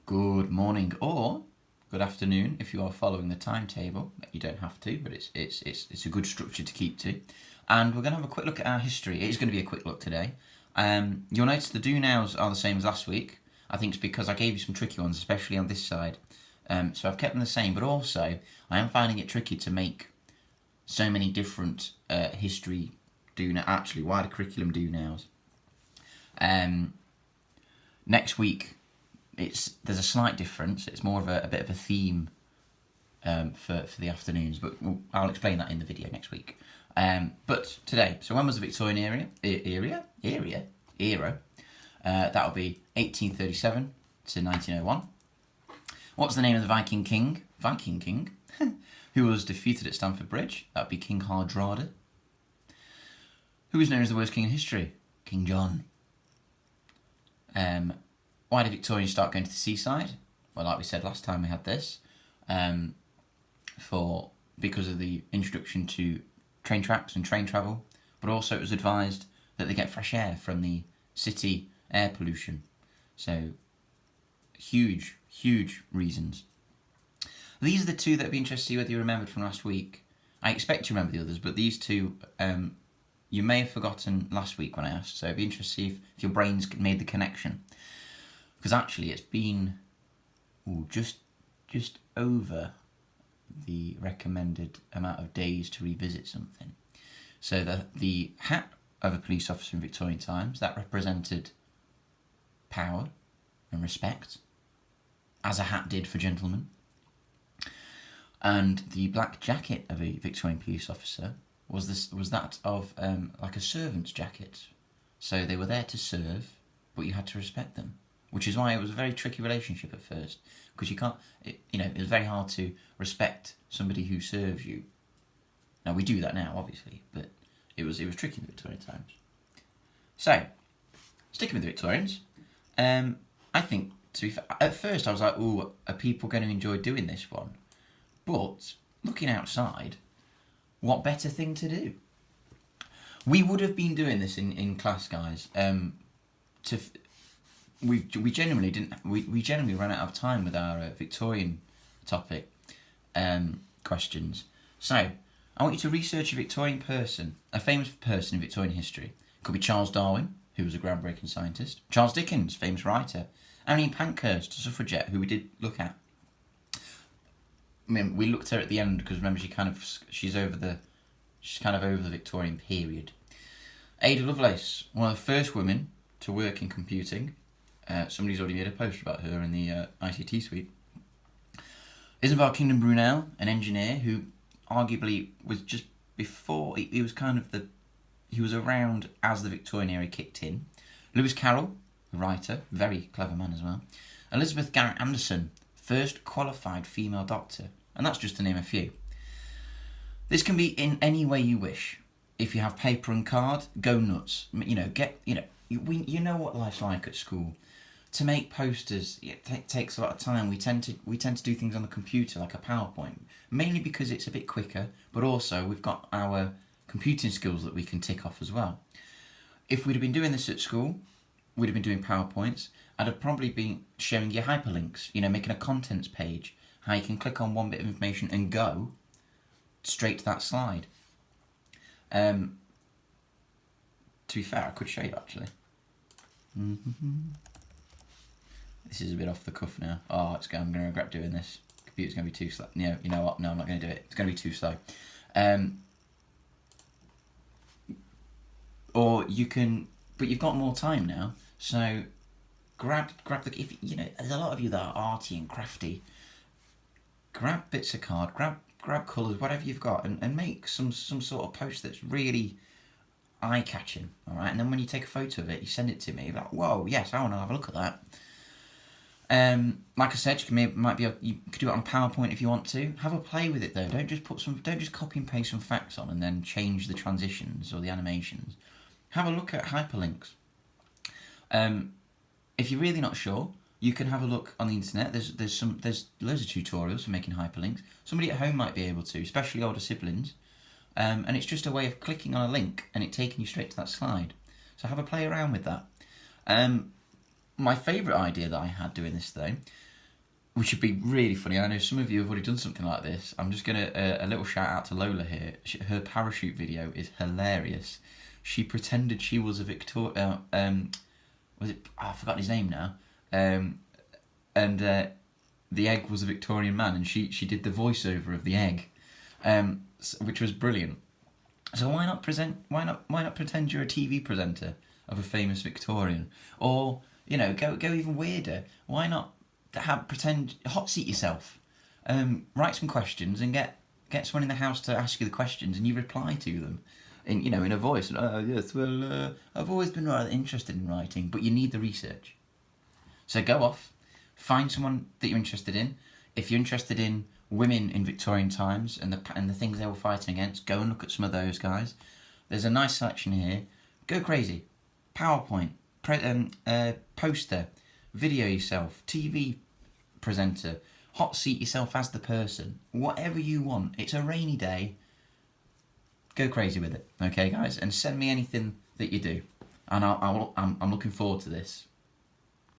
Good morning or good afternoon if you are following the timetable. You don't have to, but it's a good structure to keep to. And we're going to have a quick look at our history. It is going to be a quick look today. You'll notice the do nows are the same as last week. I think it's because I gave you some tricky ones, especially on this side. So I've kept them the same, but also I am finding it tricky to make so many different history do now. Actually, wider curriculum do nows. Next week, there's a slight difference. It's more of a bit of a theme for the afternoons, but I'll explain that in the video next week. But today, so when was the Victorian era? That'll be 1837 to 1901. What's the name of the Viking king, who was defeated at Stamford Bridge? That'd be King Hardrada. Who is known as the worst king in history? King John. Why did Victorians start going to the seaside? Well, like we said last time we had this, because of the introduction to train tracks and train travel, but also it was advised that they get fresh air from the city air pollution. So, huge reasons. These are the two that would be interested to see whether you remembered from last week. I expect you remember the others, but these two you may have forgotten last week when I asked, so it'd be interesting to see if your brains made the connection. Because actually it's been just over the recommended amount of days to revisit something. So the hat of a police officer in Victorian times, that represented power and respect, as a hat did for gentlemen. And the black jacket of a Victorian police officer was that of like a servant's jacket. So they were there to serve, but you had to respect them. Which is why it was a very tricky relationship at first, because you can't, it was very hard to respect somebody who serves you. Now we do that now, obviously, but it was tricky in the Victorian times. So, sticking with the Victorians, I think at first I was like, "Oh, are people going to enjoy doing this one?" But looking outside, what better thing to do? We would have been doing this in class, guys. We generally ran out of time with our Victorian topic questions. So I want you to research a Victorian person, a famous person in Victorian history. Could be Charles Darwin, who was a groundbreaking scientist. Charles Dickens, famous writer. Annie Pankhurst, a suffragette, who we did look at. I mean, we looked at her at the end because remember she's kind of over the Victorian period. Ada Lovelace, one of the first women to work in computing. Somebody's already made a poster about her in the ICT suite. Isabel Kingdom Brunel, an engineer who arguably was just before, he was around as the Victorian era kicked in. Lewis Carroll, a writer, very clever man as well. Elizabeth Garrett Anderson, first qualified female doctor, and that's just to name a few. This can be in any way you wish. If you have paper and card, go nuts. You know what life's like at school. To make posters, it takes a lot of time. We tend to do things on the computer, like a PowerPoint, mainly because it's a bit quicker, but also we've got our computing skills that we can tick off as well. If we'd have been doing this at school, we'd have been doing PowerPoints. I'd have probably been showing you hyperlinks, making a contents page, how you can click on one bit of information and go straight to that slide. To be fair, I could show you actually. This is a bit off the cuff now. I'm going to regret doing this. Computer's going to be too slow. No, you know what? No, I'm not going to do it. It's going to be too slow. Or you can, but you've got more time now. So grab the. There's a lot of you that are arty and crafty. Grab bits of card. Grab colours, whatever you've got, and make some sort of post that's really eye-catching. All right, and then when you take a photo of it, you send it to me. You're like, whoa, yes, I want to have a look at that. Like I said, you could do it on PowerPoint if you want to. Have a play with it though. Don't just copy and paste some facts on and then change the transitions or the animations. Have a look at hyperlinks. If you're really not sure, you can have a look on the internet. There's loads of tutorials for making hyperlinks. Somebody at home might be able to, especially older siblings. And it's just a way of clicking on a link and it taking you straight to that slide. So have a play around with that. My favourite idea that I had doing this though which would be really funny. I know some of you have already done something like this. I'm just going to, a little shout out to Lola here. Her parachute video is hilarious. She pretended she was a was it, I forgot his name now. And the egg was a Victorian man, and she did the voiceover of the egg, which was brilliant. So why not pretend you're a TV presenter of a famous Victorian, or go even weirder. Why not pretend hot seat yourself, write some questions and get someone in the house to ask you the questions, and you reply to them in a voice. Yes, well, I've always been rather interested in writing, but you need the research. So go off, find someone that you're interested in. If you're interested in women in Victorian times and the things they were fighting against, go and look at some of those guys. There's a nice selection here. Go crazy. PowerPoint, poster, video yourself, TV presenter, hot seat yourself as the person. Whatever you want. It's a rainy day. Go crazy with it, okay, guys? And send me anything that you do, and I'm looking forward to this.